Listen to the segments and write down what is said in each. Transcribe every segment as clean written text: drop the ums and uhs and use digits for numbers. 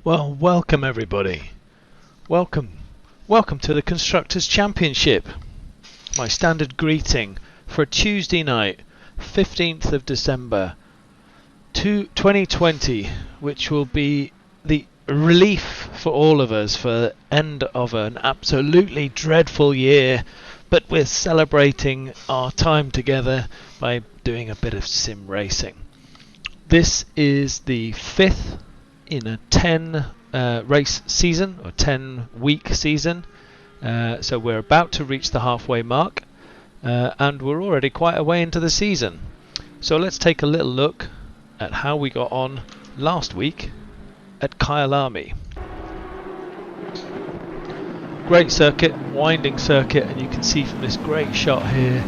Well, welcome everybody. Welcome to the Constructors Championship. My standard greeting for Tuesday night, 15th of December 2020, which will be the relief for all of us for the end of an absolutely dreadful year, but we're celebrating our time together by doing a bit of sim racing. This is the 5th in a 10 race season, or 10 week season, so we're about to reach the halfway mark, and we're already quite a way into the season. So let's take a little look at how we got on last week at Kyalami. Great circuit, winding circuit, and you can see from this great shot here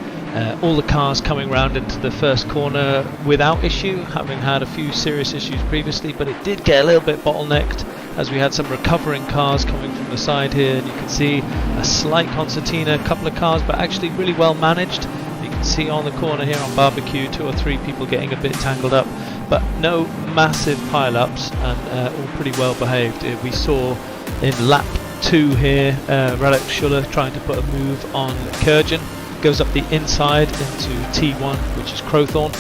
all the cars coming round into the first corner without issue, having had a few serious issues previously, but it did get a little bit bottlenecked as we had some recovering cars coming from the side here, and you can see a slight concertina, a couple of cars, but actually really well managed. You can see on the corner here on Barbecue 2 or 3 people getting a bit tangled up, but no massive pile-ups, and all pretty well behaved. We saw in lap 2 here Radek Schuller trying to put a move on Kurjan, goes up the inside into T1, which is Crowthorne.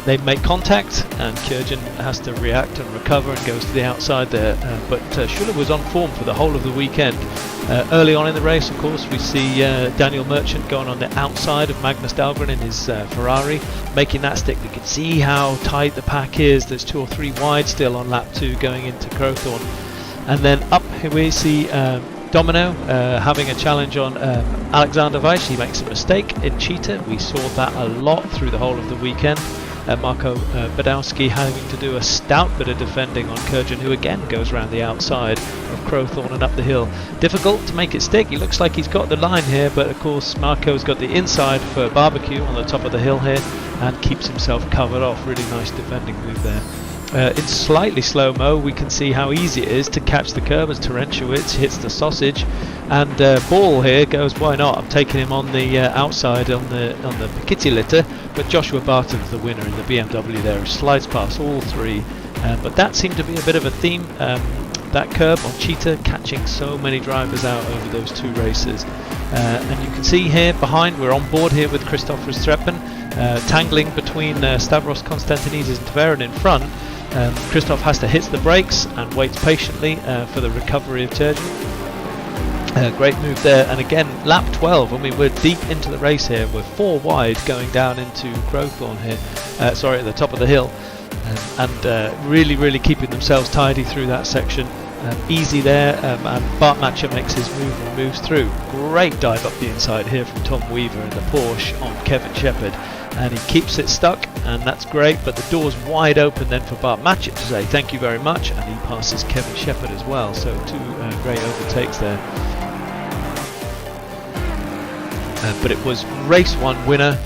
They make contact and Kurjan has to react and recover and goes to the outside there, but Schuller was on form for the whole of the weekend. Early on in the race, of course, we see Daniel Merchant going on the outside of Magnus Dahlgren in his Ferrari, making that stick. You can see how tight the pack is. There's 2 or 3 wide still on lap 2 going into Crowthorne. And then up here we see Domino having a challenge on Alexander Weiss. He makes a mistake in Cheetah. We saw that a lot through the whole of the weekend. Marco Badowski having to do a stout bit of defending on Kurjan, who again goes around the outside of Crowthorne and up the hill. Difficult to make it stick. He looks like he's got the line here, but of course Marco's got the inside for Barbecue on the top of the hill here and keeps himself covered off. Really nice defending move there. In slightly slow-mo, we can see how easy it is to catch the curb as Terentiewicz hits the sausage, and Ball here goes, why not? I'm taking him on the outside on the Piketty litter, but Joshua Barton's the winner in the BMW there, who slides past all 3. But that seemed to be a bit of a theme, that curb on Cheetah, catching so many drivers out over those 2 races. And you can see here behind, we're on board here with Christoph Verstappen, tangling between Stavros Konstantinidis and Tverin in front. Christoph has to hit the brakes and waits patiently for the recovery of Turgeon. Great move there, and again lap 12. I mean, we're deep into the race here. We're 4 wide going down into Crowthorne here, sorry, at the top of the hill, and really keeping themselves tidy through that section. Easy there, and Bart Matcher makes his move and moves through. Great dive up the inside here from Tom Weaver in the Porsche on Kevin Shepherd, and he keeps it stuck, and that's great, but the door's wide open then for Bart Matchett to say thank you very much, and he passes Kevin Shepherd as well, so 2 great overtakes there. But it was race 1 winner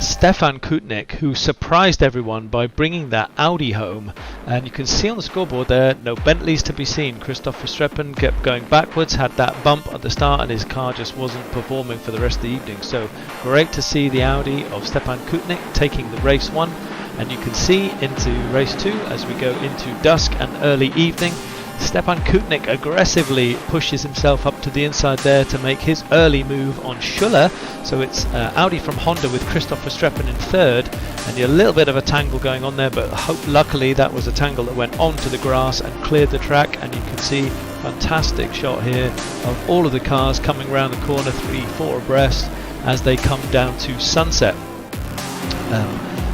Stefan Kutnik, who surprised everyone by bringing that Audi home, and you can see on the scoreboard there no Bentleys to be seen. Christoph Verstappen kept going backwards, had that bump at the start, and his car just wasn't performing for the rest of the evening. So great to see the Audi of Stefan Kutnik taking the race 1, and you can see into race 2 as we go into dusk and early evening. Stepan Kutnik aggressively pushes himself up to the inside there to make his early move on Schuller. So it's Audi from Honda with Christoph Verstappen in 3rd, and a little bit of a tangle going on there, but luckily that was a tangle that went onto the grass and cleared the track, and you can see fantastic shot here of all of the cars coming around the corner 3-4 abreast as they come down to Sunset.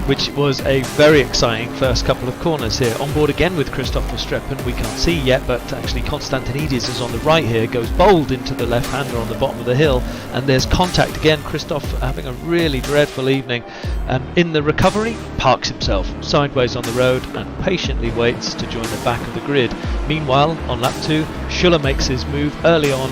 Which was a very exciting first couple of corners here. On board again with Christoph Verstappen, we can't see yet, but actually Konstantinidis is on the right here, goes bold into the left-hander on the bottom of the hill, and there's contact again. Christoph having a really dreadful evening, and in the recovery parks himself sideways on the road and patiently waits to join the back of the grid. Meanwhile, on lap 2, Schuller makes his move early on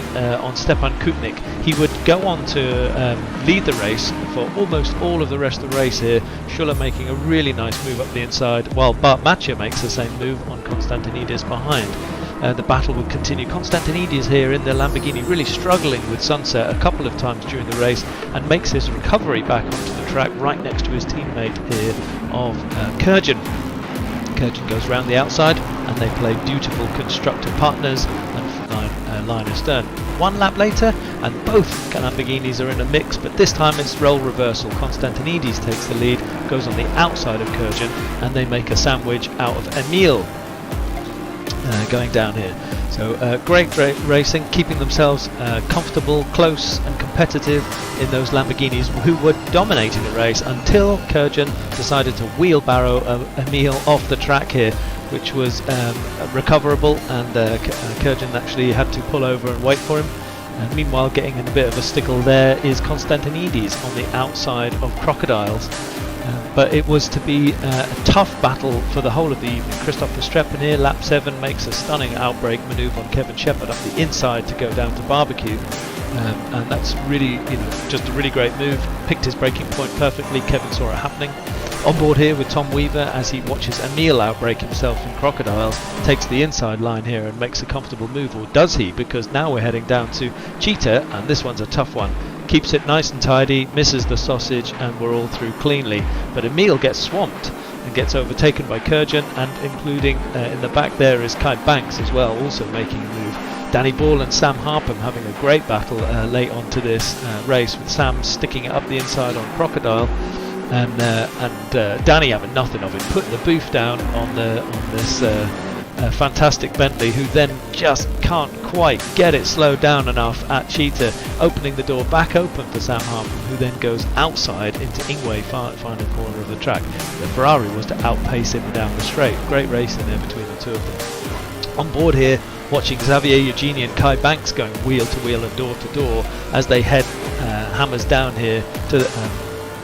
Stepan Kutnik. He would go on to lead the race for almost all of the rest of the race here. Schuller making a really nice move up the inside, while Bart Matcher makes the same move on Konstantinidis behind. The battle would continue. Konstantinidis here in the Lamborghini really struggling with Sunset a couple of times during the race, and makes his recovery back onto the track right next to his teammate here of Kurjan. Kurjan goes round the outside, and they play beautiful constructor partners and line astern. One lap later, and both Lamborghinis are in a mix, but this time it's role reversal. Constantinides takes the lead, goes on the outside of Kurjan, and they make a sandwich out of Emil going down here. So great racing, keeping themselves comfortable, close and competitive in those Lamborghinis who were dominating the race until Kurjan decided to wheelbarrow Emil off the track here, which was recoverable, and Kurjan actually had to pull over and wait for him. And meanwhile, getting in a bit of a stickle there is Constantinides on the outside of Crocodiles. But it was to be a tough battle for the whole of the evening. Christopher Streppen here, lap 7, makes a stunning outbrake manoeuvre on Kevin Shepherd up the inside to go down to Barbecue. And that's really, just a really great move. Picked his braking point perfectly. Kevin saw it happening. On board here with Tom Weaver as he watches Emil outbrake himself in Crocodiles, takes the inside line here and makes a comfortable move, or does he? Because now we're heading down to Cheetah, and this one's a tough one. Keeps it nice and tidy, misses the sausage, and we're all through cleanly. But Emil gets swamped and gets overtaken by Kurjan, and including in the back there is Kai Banks as well, also making a move. Danny Ball and Sam Harpham having a great battle late on to this race, with Sam sticking it up the inside on Crocodile, and Danny having nothing of it, putting the booth down on this fantastic Bentley, who then just can't quite get it slowed down enough at Cheetah, opening the door back open for Sam Harpham, who then goes outside into Ingwe, final corner of the track. The Ferrari was to outpace him down the straight. Great racing there between the two of them. On board here, watching Xavier Eugeni and Kai Banks going wheel to wheel and door to door as they head hammers down here to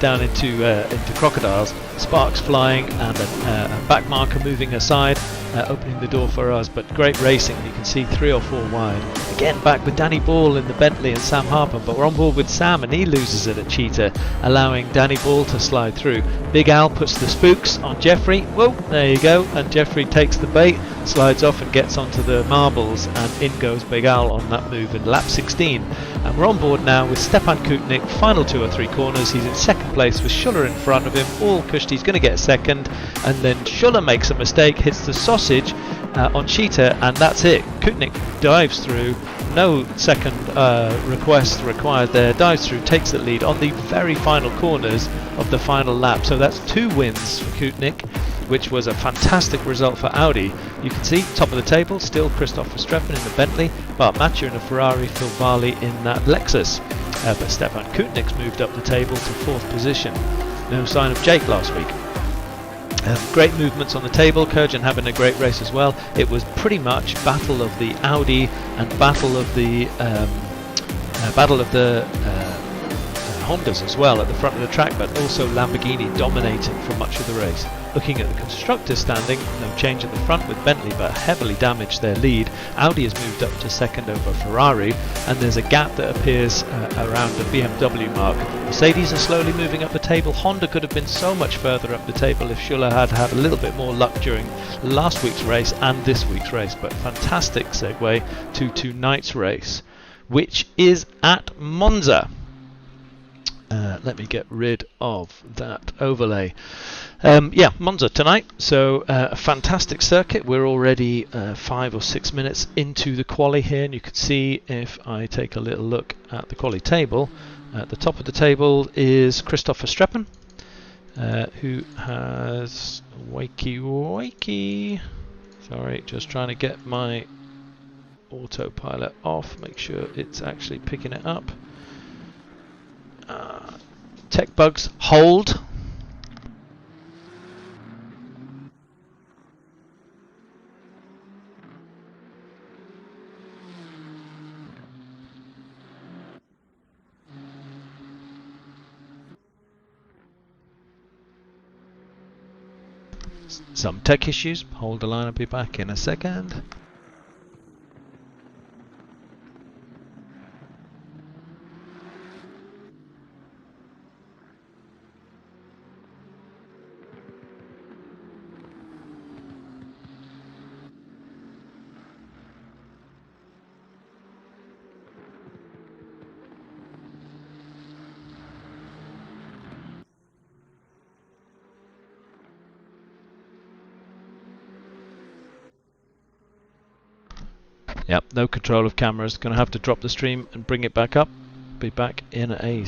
down into Crocodiles. Sparks flying and a back marker moving aside, opening the door for us. But great racing. You can see 3 or 4 wide. Again back with Danny Ball in the Bentley and Sam Harpham, but we're on board with Sam, and he loses it at Cheetah, allowing Danny Ball to slide through. Big Al puts the spooks on Jeffrey. Whoa, there you go. And Jeffrey takes the bait, slides off and gets onto the marbles, and in goes Big Al on that move in lap 16. And we're on board now with Stepan Kutnik, final 2 or 3 corners. He's in second place with Schuller in front of him, all pushed. He's going to get second, and then Schuller makes a mistake, hits the sausage on Cheetah, and that's it. Kutnik dives through, no second request required there, dives through, takes the lead on the very final corners of the final lap. So that's 2 wins for Kutnik, which was a fantastic result for Audi. You can see top of the table still Christopher Streppen in the Bentley, Bart Matcher in a Ferrari, Phil Varley in that Lexus. But Stepan Kutnik's moved up the table to 4th position. No sign of Jake last week. Great movements on the table. Kurjan having a great race as well. It was pretty much battle of the Audi and battle of the Hondas as well at the front of the track, but also Lamborghini dominating for much of the race. Looking at the Constructors standing, no change at the front with Bentley, but heavily damaged their lead. Audi has moved up to second over Ferrari, and there's a gap that appears around the BMW mark. Mercedes are slowly moving up the table. Honda could have been so much further up the table if Schuller had had a little bit more luck during last week's race and this week's race. But fantastic segue to tonight's race, which is at Monza. Let me get rid of that overlay. Monza tonight, so a fantastic circuit. We're already 5 or 6 minutes into the quali here, and you can see if I take a little look at the quali table, at the top of the table is Christopher Streppen, who has wakey, sorry, just trying to get my autopilot off, make sure it's actually picking it up. Tech bugs, hold. Some tech issues, hold the line, I'll be back in a second. Yep, no control of cameras. Going to have to drop the stream and bring it back up. Be back in a